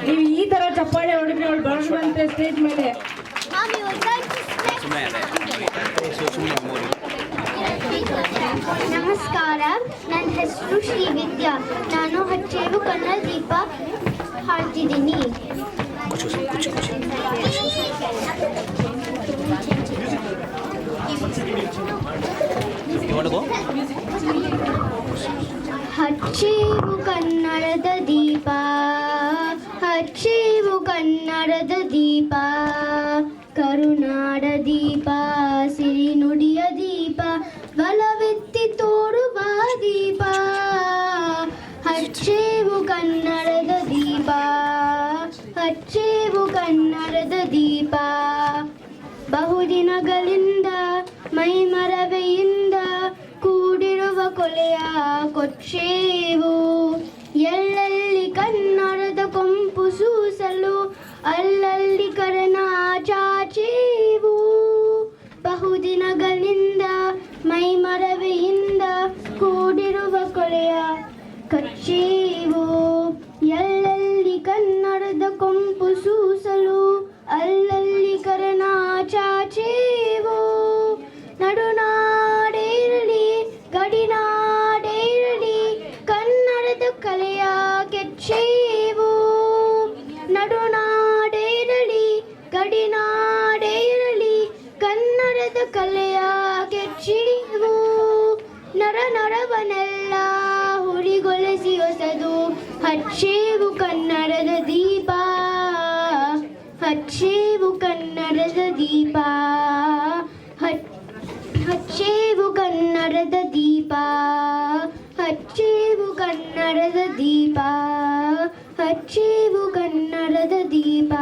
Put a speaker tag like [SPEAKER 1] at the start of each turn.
[SPEAKER 1] ನೀವು ಈ ತರ ಚಪ್ಪಾಳೆ ಹೊಡೆದ್ರೆ ಅವಳು ಬರುವಂತೆ ಸ್ಟೇಜ್ ಮೇಲೆ.
[SPEAKER 2] ನಮಸ್ಕಾರ, ನನ್ನ ಹೆಸರು ಶ್ರೀವಿದ್ಯಾ. ನಾನು ಹಚ್ಚೇವು ಕನ್ನಡ ದೀಪ ಹಾಡ್ತಿದ್ದೀನಿ. ಹಚ್ಚೇವು ಕನ್ನಡದ ದೀಪ, ಹಚ್ಚೇವು ಕನ್ನಡದ ದೀಪ, ಕರುನಾಡ ದೀಪ, ಸಿರಿ ನುಡಿಯ ದೀಪ, ಬಲವೆತ್ತಿ ತೋರುವ ದೀಪ. ಹಚ್ಚೇವು ಕನ್ನಡದ ದೀಪ, ಹಚ್ಚೇವು ಕನ್ನಡದ ದೀಪ. ಬಹುದಿನಗಳಿಂದ ಮೈಮರವೆಯಿಂದ ಕೂಡಿರುವ ಕೊಲೆಯ ಕೊಚ್ಚೇವು. ಎಲ್ಲೆಲ್ಲಿ ಕನ್ನಡದ ಕೊಂಪು ಸೂಸಲು ಅಲ್ಲಲ್ಲಿ ಕರನ ಚಾಚೇವು. ಬಹುದಿನಗಳಿಂದ ಮೈಮರವೆಯಿಂದ ಕೂಡಿರುವ ಕೊಲೆಯ ಕಚ್ಚೇವು. ಎಲ್ಲೆಲ್ಲಿ ಕನ್ನಡದ ಕೊಂಪು ಸೂಸಲು ಅಲ್ಲಲ್ಲಿ ಕರನ ಚಾಚೇವು. ನಡುನಾಡೇರಲಿ ಗಡಿನಾಡೇರಲಿ ಕನ್ನಡದ ಕಲೆಯ ಕೆಚ್ಚೇವು. ನಡುನಾಡೇರಲಿ ಗಡಿನಾಡೇರಲಿ ಕನ್ನಡದ ಕಲೆಯ ಕೆಚ್ಚೇವು. ನರ ನರವನೆಲ್ಲ ಹುರಿಗೊಳಿಸಿ ಹೊಸದು ಹಚ್ಚೇವು ಕನ್ನಡದ ದೀಪ, ಹಚ್ಚೇವು ಕನ್ನಡದ ದೀಪ, ಹಚ್ಚೇವು ಕನ್ನಡದ ದೀಪ, ಹಚ್ಚೇವು ಕನ್ನಡದ ದೀಪ, ಹಚ್ಚೇವು ಕನ್ನಡದ ದೀಪ.